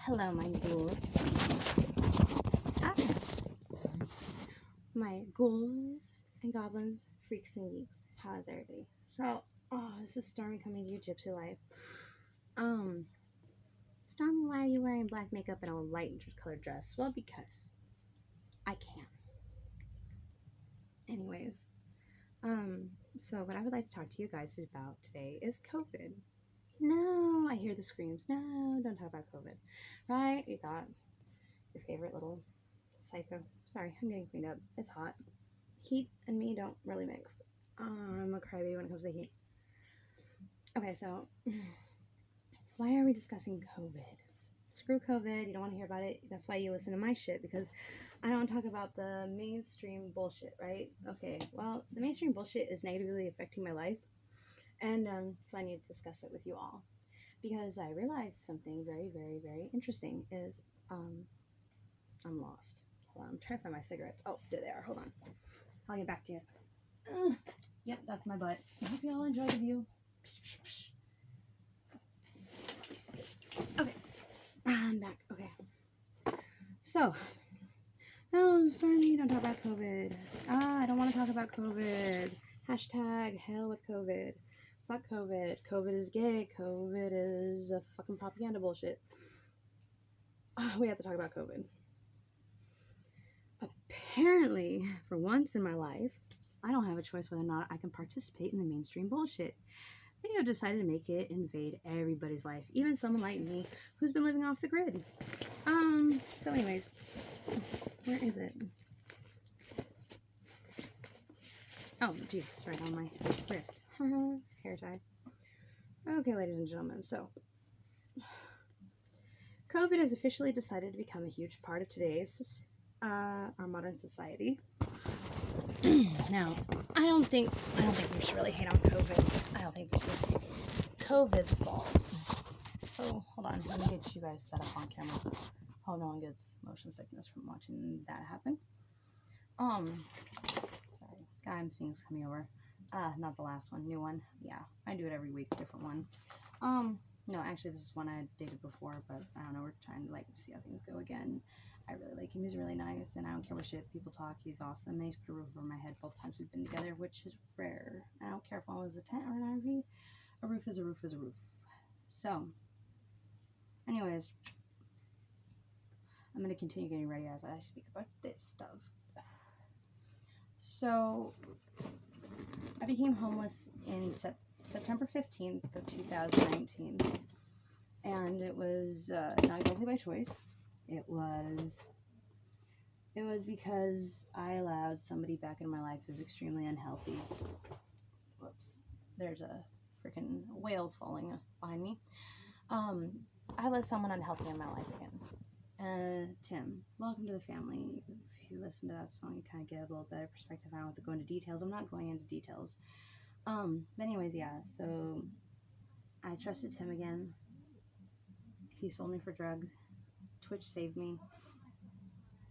Hello, my ghouls. Ah, my ghouls and goblins, freaks and geeks. How is everybody? So, this is Stormy coming to you, Gypsy Life. Stormy, why are you wearing black makeup and a light colored dress? Well, because I can. Anyways, so what I would like to talk to you guys about today is COVID. No, I hear the screams. No, don't talk about COVID. Right? You thought your favorite little psycho. Sorry, I'm getting cleaned up. It's hot. Heat and me don't really mix. I'm a crybaby when it comes to heat. Okay, so why are we discussing COVID? Screw COVID. You don't want to hear about it. That's why you listen to my shit, because I don't talk about the mainstream bullshit, right? Okay, well, the mainstream bullshit is negatively affecting my life, and so I need to discuss it with you all, because I realized something very, very, very interesting is I'm lost. Hold on, I'm trying to find my cigarettes. Oh, there they are. Hold on. I'll get back to you. Yep, that's my butt. I hope you all enjoy the view. Okay, I'm back. Okay. So, no, Stormy, don't talk about COVID. I don't want to talk about COVID. Hashtag hell with COVID. Fuck COVID. COVID is gay. COVID is a fucking propaganda bullshit. We have to talk about COVID. Apparently, for once in my life, I don't have a choice whether or not I can participate in the mainstream bullshit. They have decided to make it invade everybody's life, even someone like me who's been living off the grid. So anyways, where is it? Oh, jeez, right on my wrist. Hair tie. Okay, ladies and gentlemen, so COVID has officially decided to become a huge part of today's our modern society. Now, I don't think we should really hate on COVID. I don't think this is COVID's fault. Oh, hold on. Let me get you guys set up on camera. Hope no one gets motion sickness from watching that happen. Sorry. Guy I'm seeing is coming over. Not the last one. New one. Yeah, I do it every week. Different one. No, actually, this is one I dated before, but I don't know. We're trying to, see how things go again. I really like him. He's really nice, and I don't care what shit people talk. He's awesome, and he's put a roof over my head both times we've been together, which is rare. I don't care if one was a tent or an RV. A roof is a roof is a roof. So, anyways, I'm going to continue getting ready as I speak about this stuff. So, I became homeless in September 15th of 2019. And it was not exactly by choice. It was because I allowed somebody back in my life who was extremely unhealthy. Whoops. There's a freaking whale falling behind me. I let someone unhealthy in my life again. Tim, welcome to the family. If you listen to that song, you kind of get a little better perspective. I don't have to go into details. I'm not going into details. But anyways, yeah. So I trusted Tim again. He sold me for drugs. Twitch saved me.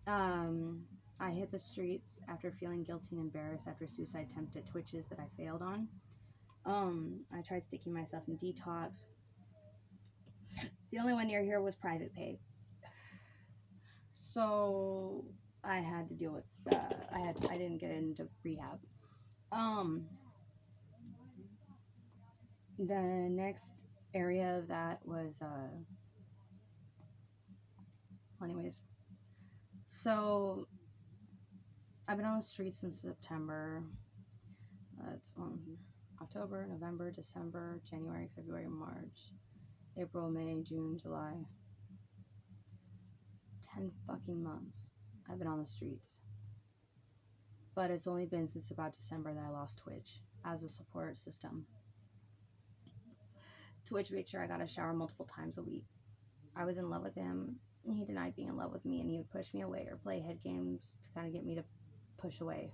I hit the streets after feeling guilty and embarrassed after a suicide attempt at Twitches that I failed on. I tried sticking myself in detox. The only one near here was private pay. So I had to deal with I didn't get into rehab. The next area of that was anyways. So I've been on the streets since September. It's October, November, December, January, February, March, April, May, June, July. 10 fucking months I've been on the streets. But it's only been since about December that I lost Twitch as a support system. Twitch made sure I got a shower multiple times a week. I was in love with him. He denied being in love with me, and he would push me away or play head games to kind of get me to push away.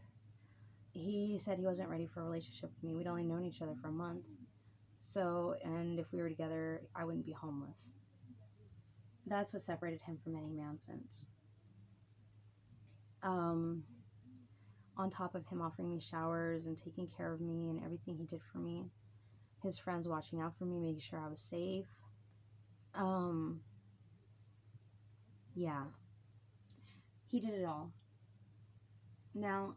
He said he wasn't ready for a relationship with me. We'd only known each other for a month. So, and if we were together, I wouldn't be homeless. That's what separated him from any man since. On top of him offering me showers and taking care of me and everything he did for me, his friends watching out for me, making sure I was safe. Yeah, he did it all. Now,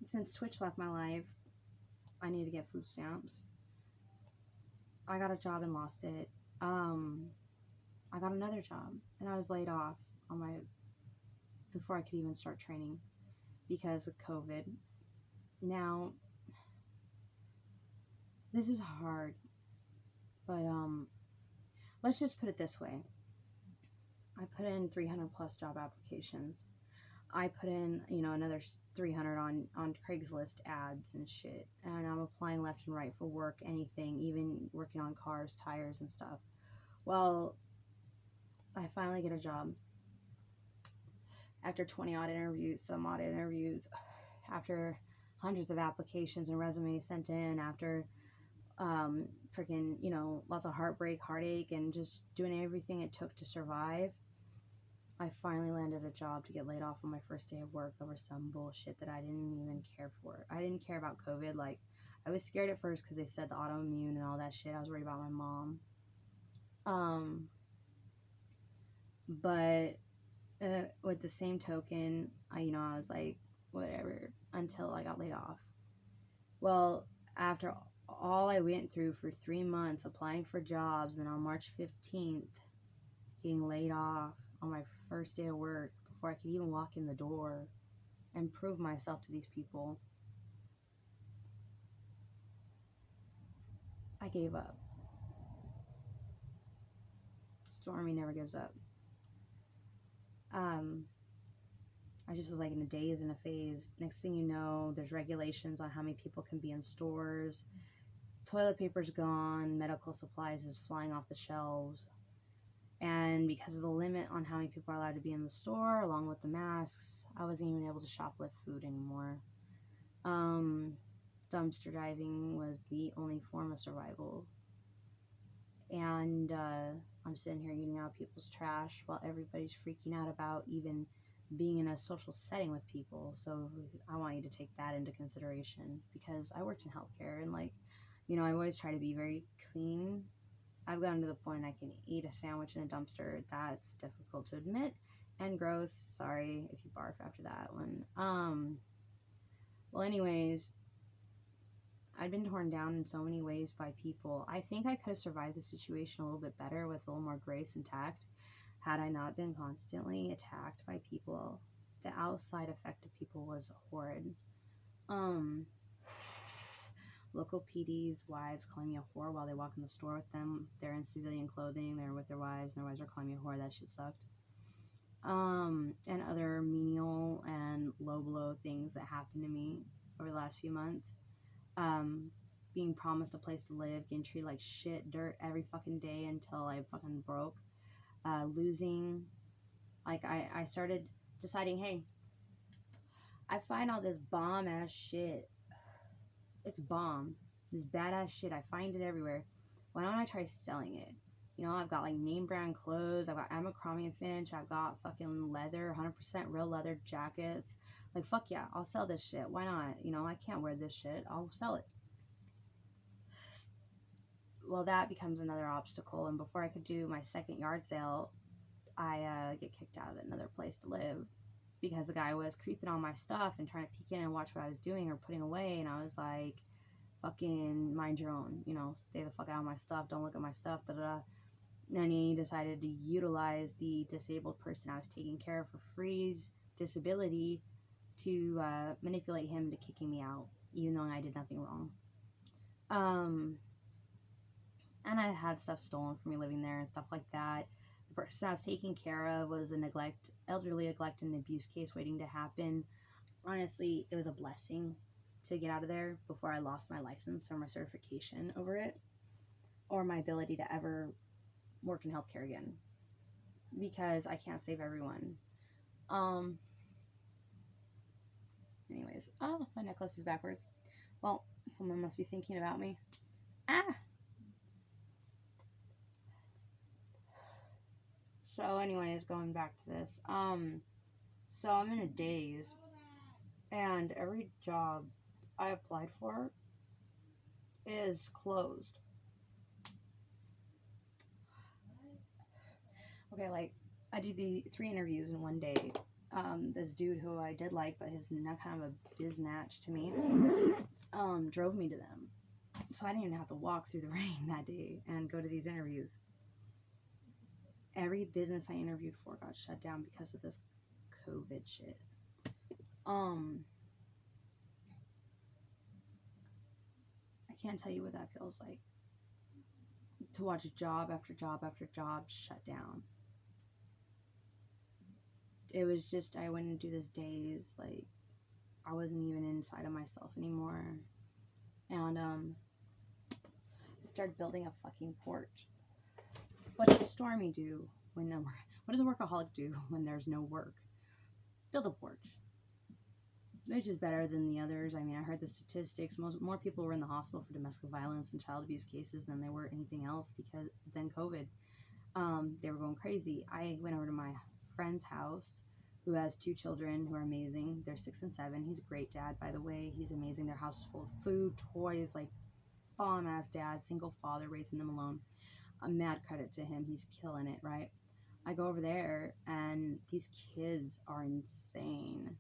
since Twitch left my life, I need to get food stamps. I got a job and lost it. I got another job and I was laid off on my before I could even start training because of COVID. Now, this is hard, but let's just put it this way. I put in 300 plus job applications. I put in, another 300 on Craigslist ads and shit. And I'm applying left and right for work, anything, even working on cars, tires, and stuff. Well, I finally get a job. After 20 odd interviews, some odd interviews, after hundreds of applications and resumes sent in, after freaking, lots of heartbreak, heartache, and just doing everything it took to survive, I finally landed a job to get laid off on my first day of work over some bullshit that I didn't even care for. I didn't care about COVID. Like, I was scared at first because they said the autoimmune and all that shit. I was worried about my mom. But with the same token, I was like, whatever, until I got laid off. Well, after all I went through for 3 months applying for jobs, and on March 15th, getting laid off on my first day of work before I could even walk in the door and prove myself to these people, I gave up. Stormy never gives up. I just was like in a daze and a phase. Next thing you know, there's regulations on how many people can be in stores. Toilet paper's gone. Medical supplies is flying off the shelves. And because of the limit on how many people are allowed to be in the store, along with the masks, I wasn't even able to shoplift food anymore. Dumpster diving was the only form of survival. And I'm sitting here eating out people's trash while everybody's freaking out about even being in a social setting with people. So I want you to take that into consideration, because I worked in healthcare, and I always try to be very clean. I've gotten to the point I can eat a sandwich in a dumpster. That's difficult to admit and gross. Sorry if you barf after that one. Well, anyways, I've been torn down in so many ways by people. I think I could have survived the situation a little bit better with a little more grace and tact had I not been constantly attacked by people. The outside effect of people was horrid. Local PD's wives calling me a whore while they walk in the store with them. They're in civilian clothing. They're with their wives, and their wives are calling me a whore. That shit sucked. And other menial and low blow things that happened to me over the last few months. Being promised a place to live, getting treated like shit, dirt every fucking day until I fucking broke. Losing. Like, I started deciding, hey, I find all this bomb ass shit. It's bomb. This badass shit. I find it everywhere. Why don't I try selling it? I've got like name brand clothes. I've got Abercrombie and Finch. I've got fucking leather, 100% real leather jackets. Like, fuck yeah, I'll sell this shit. Why not? I can't wear this shit. I'll sell it. Well, that becomes another obstacle. And before I could do my second yard sale, I get kicked out of another place to live because the guy was creeping on my stuff and trying to peek in and watch what I was doing or putting away. And I was like, fucking mind your own, stay the fuck out of my stuff. Don't look at my stuff, da-da-da. And he decided to utilize the disabled person I was taking care of for free's disability to manipulate him to kicking me out, even though I did nothing wrong. And I had stuff stolen from me living there and stuff like that. The person I was taking care of was a elderly neglect and abuse case waiting to happen. Honestly, it was a blessing to get out of there before I lost my license or my certification over it, or my ability to ever work in healthcare again, because I can't save everyone. Anyways, my necklace is backwards. Well, someone must be thinking about me. So anyways, going back to this, so I'm in a daze, and every job I applied for is closed. okay, like, I did the 3 interviews in one day. This dude who I did like, but he's not kind of a biznatch to me, drove me to them. So I didn't even have to walk through the rain that day and go to these interviews. Every business I interviewed for got shut down because of this COVID shit. I can't tell you what that feels like. To watch job after job after job shut down. It was just, I went into this daze, like, I wasn't even inside of myself anymore. And, I started building a fucking porch. What does Stormy do when no work? What does a workaholic do when there's no work? Build a porch. Which is better than the others. I mean, I heard the statistics. More people were in the hospital for domestic violence and child abuse cases than they were anything else than COVID. They were going crazy. I went over to my friend's house, who has 2 children who are amazing. They're 6 and 7. He's a great dad, by the way. He's amazing. Their house is full of food, toys, like bomb-ass dad, single father, raising them alone. A mad credit to him. He's killing it, right? I go over there, and these kids are insane.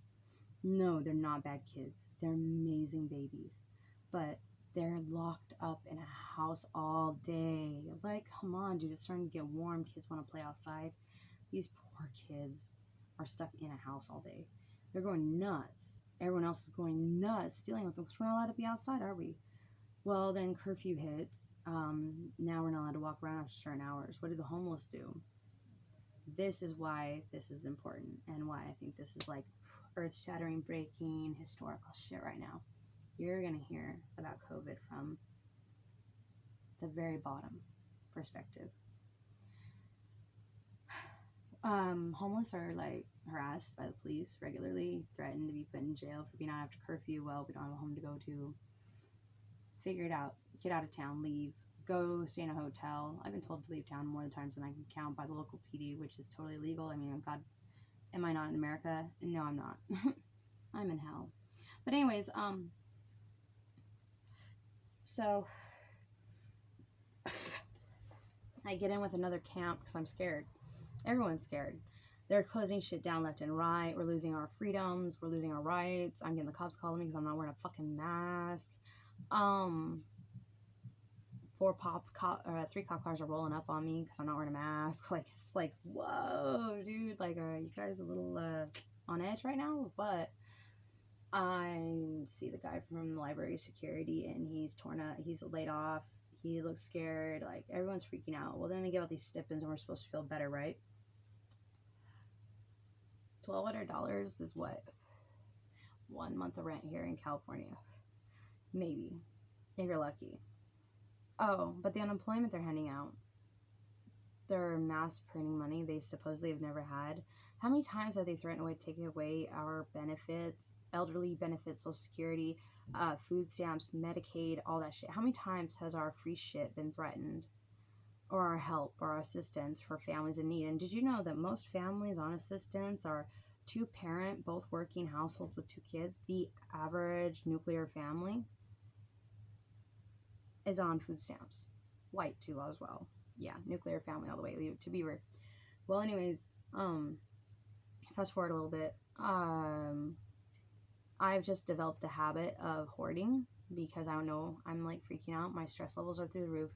No, they're not bad kids. They're amazing babies. But they're locked up in a house all day. Like, come on, dude. It's starting to get warm. Kids want to play outside. These poor kids are stuck in a house all day. They're going nuts. Everyone else is going nuts dealing with them because we're not allowed to be outside, are we? Well, then curfew hits. Now we're not allowed to walk around after certain hours. What do the homeless do? This is why this is important and why I think this is like earth-shattering, breaking, historical shit right now. You're going to hear about COVID from the very bottom perspective. Homeless are like harassed by the police regularly, threatened to be put in jail for being out after curfew. Well, we don't have a home to go to. Figure it out. Get out of town. Leave. Go stay in a hotel. I've been told to leave town more times than I can count by the local PD, which is totally legal. I mean, God, am I not in America? No, I'm not. I'm in hell. But anyways, so I get in with another camp because I'm scared. Everyone's scared. They're closing shit down left and right. We're losing our freedoms. We're losing our rights. I'm getting the cops calling me because I'm not wearing a fucking mask. 3 cop cars are rolling up on me because I'm not wearing a mask. Like, it's like, whoa, dude. Like, are you guys a little on edge right now? But I see the guy from the library security, and he's torn up. He's laid off. He looks scared. Like, everyone's freaking out. Well, then they give out these stipends, and we're supposed to feel better, right? $1,200 is what? 1 month of rent here in California. Maybe. If you're lucky. Oh, but the unemployment they're handing out, they're mass printing money they supposedly have never had. How many times have they threatened to take away our benefits, elderly benefits, Social Security, food stamps, Medicaid, all that shit? How many times has our free shit been threatened? Or our help or our assistance for families in need? And did you know that most families on assistance are 2-parent, both working households with 2 kids? The average nuclear family is on food stamps. White too as well. Yeah, nuclear family all the way, leave it to Beaver. Well, anyways, fast forward a little bit. I've just developed the habit of hoarding because I don't know, I'm like freaking out. My stress levels are through the roof.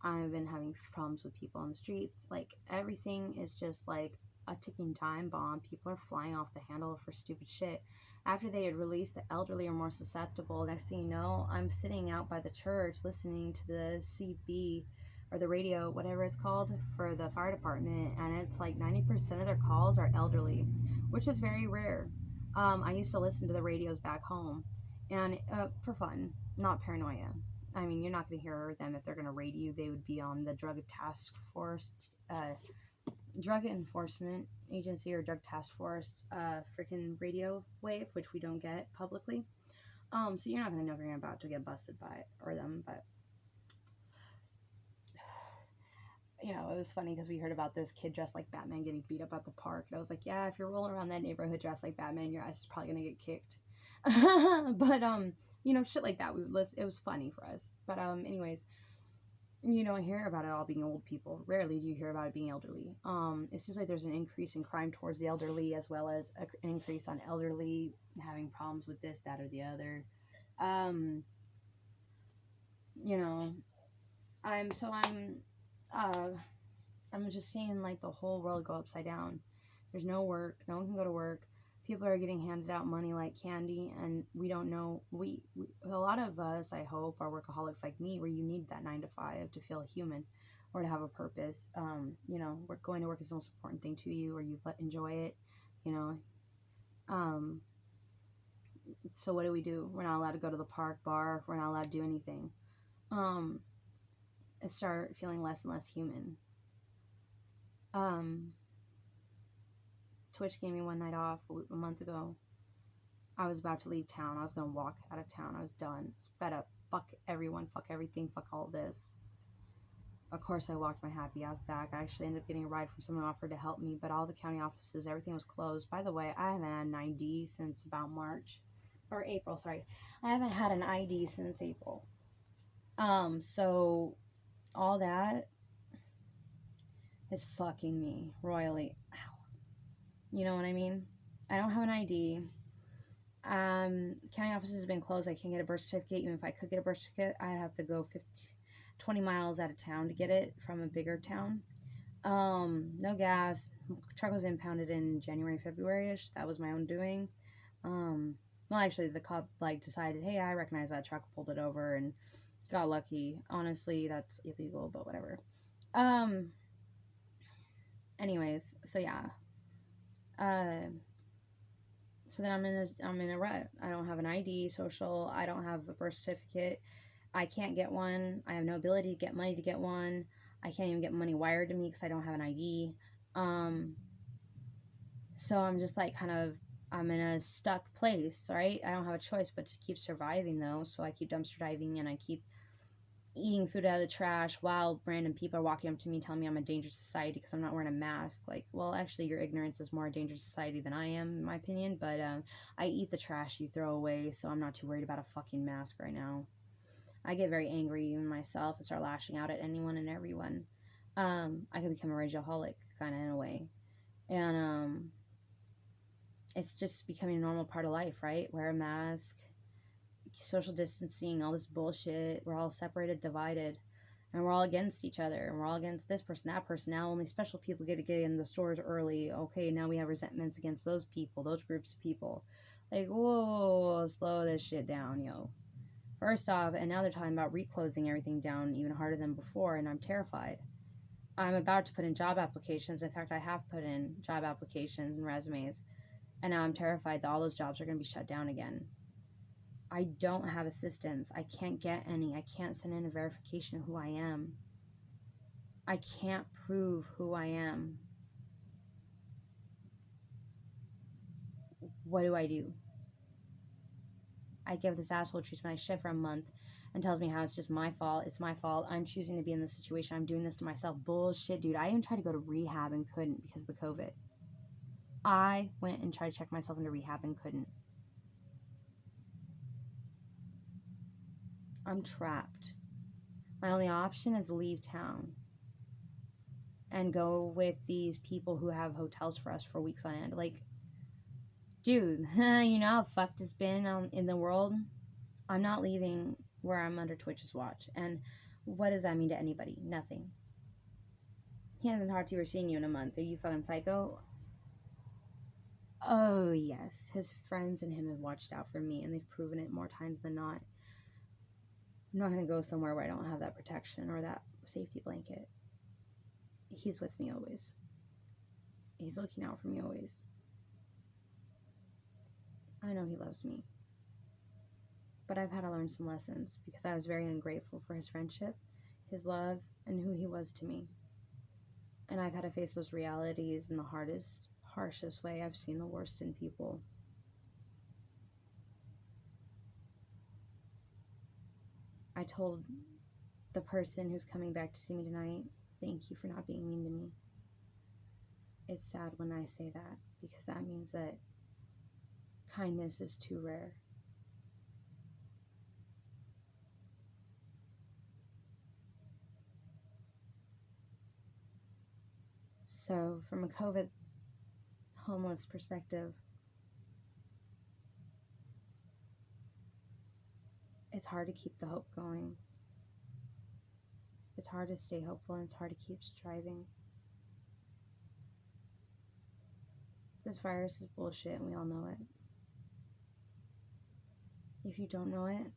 I've been having problems with people on the streets. Like, everything is just like a ticking time bomb. People are flying off the handle for stupid shit. After they had released the elderly are more susceptible, next thing you know, I'm sitting out by the church listening to the CB or the radio, whatever it's called, for the fire department, and it's like 90% of their calls are elderly, which is very rare. I used to listen to the radios back home, and for fun, not paranoia. I mean, you're not going to hear them if they're going to raid you. They would be on the Drug Enforcement Agency or Drug Task Force freaking radio wave, which we don't get publicly. So you're not going to know if you're about to get busted by it or them. But, you know, it was funny because we heard about this kid dressed like Batman getting beat up at the park. And I was like, yeah, if you're rolling around that neighborhood dressed like Batman, your ass is probably going to get kicked. But, you know, shit like that. It was funny for us. But anyways, you don't hear about it all being old people. Rarely do you hear about it being elderly. It seems like there's an increase in crime towards the elderly, as well as an increase on elderly having problems with this, that, or the other. Um, you know, I'm so uh, I'm just seeing like the whole world go upside down. There's no work. No one can go to work. People are getting handed out money like candy, and we don't know. We a lot of us, I hope, are workaholics like me, where you need that 9 to 5 to feel human, or to have a purpose. We're going to work is the most important thing to you, or you enjoy it. You know. So what do? We're not allowed to go to the park, bar. We're not allowed to do anything. Um, I start feeling less and less human. Twitch gave me one night off a month ago. I was about to leave town. I was going to walk out of town. I was done. Fed up. Fuck everyone. Fuck everything. Fuck all this. Of course, I walked my happy ass back. I actually ended up getting a ride from someone who offered to help me, but all the county offices, everything was closed. By the way, I haven't had an ID since about March. Or April, sorry. I haven't had an ID since April. So all that is fucking me royally. Ow. You know what I mean? I don't have an ID. County offices have been closed. I can't get a birth certificate. Even if I could get a birth certificate, I'd have to go 20 miles out of town to get it from a bigger town. No gas. Truck was impounded in January, February-ish. That was my own doing. Well, actually, the cop decided, hey, I recognize that truck, pulled it over, and got lucky. Honestly, that's illegal, but whatever. Anyways, so yeah. So then I'm in a rut. I don't have an ID, social. I don't have a birth certificate. I can't get one. I have no ability to get money to get one. I can't even get money wired to me because I don't have an ID. So I'm just I'm in a stuck place, right? I don't have a choice but to keep surviving though. So I keep dumpster diving and I keep eating food out of the trash while random people are walking up to me telling me I'm a dangerous society because I'm not wearing a mask. Well, actually, your ignorance is more a dangerous society than I am, in my opinion. But I eat the trash you throw away, so I'm not too worried about a fucking mask right now. I get very angry even myself and start lashing out at anyone and everyone. I could become a rageaholic, kind of, in a way. And it's just becoming a normal part of life, right? Wear a mask, social distancing, all this bullshit. We're all separated, divided, and we're all against each other, and we're all against this person, that person. Now only special people get to get in the stores early. Okay, now we have resentments against those people, those groups of people. Whoa, slow this shit down, yo. First off, and now they're talking about reclosing everything down even harder than before, and I'm terrified. I'm about to put in job applications. In fact, I have put in job applications and resumes, and now I'm terrified that all those jobs are going to be shut down again. I don't have assistance. I can't get any. I can't send in a verification of who I am. I can't prove who I am. What do? I give this asshole treats my shit for a month and tells me how it's just my fault. It's my fault. I'm choosing to be in this situation. I'm doing this to myself. Bullshit, dude. I even tried to go to rehab and couldn't because of the COVID. I went and tried to check myself into rehab and couldn't. I'm trapped. My only option is leave town and go with these people who have hotels for us for weeks on end. Dude, you know how fucked it's been in the world? I'm not leaving where I'm under Twitch's watch. And what does that mean to anybody? Nothing. He hasn't talked to you or seen you in a month. Are you fucking psycho? Oh, yes. His friends and him have watched out for me, and they've proven it more times than not. I'm not going to go somewhere where I don't have that protection or that safety blanket. He's with me always. He's looking out for me always. I know he loves me. But I've had to learn some lessons because I was very ungrateful for his friendship, his love, and who he was to me. And I've had to face those realities in the harshest way. I've seen the worst in people. I told the person who's coming back to see me tonight, thank you for not being mean to me. It's sad when I say that because that means that kindness is too rare. So, from a COVID homeless perspective, it's hard to keep the hope going. It's hard to stay hopeful, and it's hard to keep striving. This virus is bullshit, and we all know it. If you don't know it,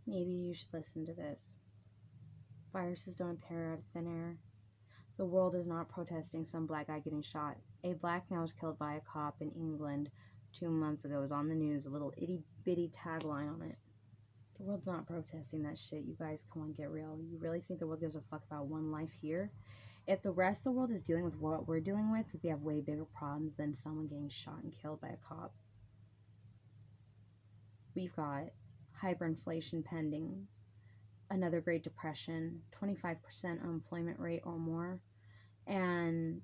maybe you should listen to this. Viruses don't appear out of thin air. The world is not protesting some black guy getting shot. A black man was killed by a cop in England 2 months ago. It was on the news, a little itty bitty tagline on it. The world's not protesting that shit. You guys, come on, get real. You really think the world gives a fuck about one life here? If the rest of the world is dealing with what we're dealing with, we have way bigger problems than someone getting shot and killed by a cop. We've got hyperinflation pending, another Great Depression, 25% unemployment rate or more, and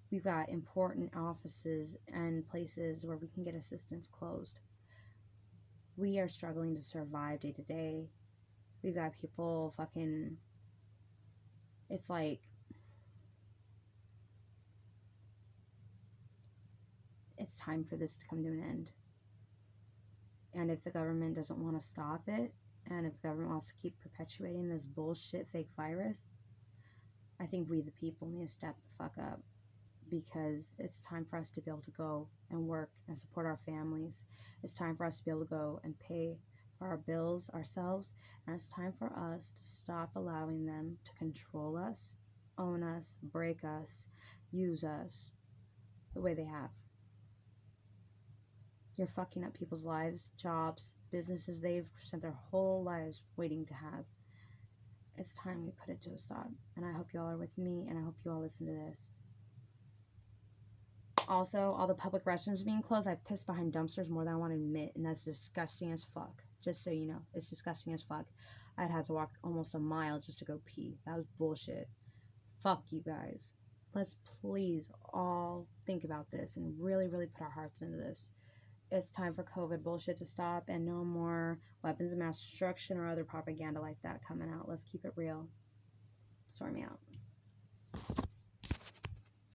we've got important offices and places where we can get assistance closed. We are struggling to survive day to day. We've got people fucking, it's like, it's time for this to come to an end. And if the government doesn't want to stop it, and if the government wants to keep perpetuating this bullshit fake virus, I think we the people need to step the fuck up, because it's time for us to be able to go and work and support our families. It's time for us to be able to go and pay for our bills ourselves, and it's time for us to stop allowing them to control us, own us, break us, use us the way they have. You're fucking up people's lives, jobs, businesses they've spent their whole lives waiting to have. It's time we put it to a stop. And I hope you all are with me, and I hope you all listen to this. Also, all the public restrooms being closed, I've pissed behind dumpsters more than I want to admit, and that's disgusting as fuck. Just so you know, it's disgusting as fuck. I'd have to walk almost a mile just to go pee. That was bullshit. Fuck you guys. Let's please all think about this and really, really put our hearts into this. It's time for COVID bullshit to stop, and no more weapons of mass destruction or other propaganda like that coming out. Let's keep it real. Storm me out.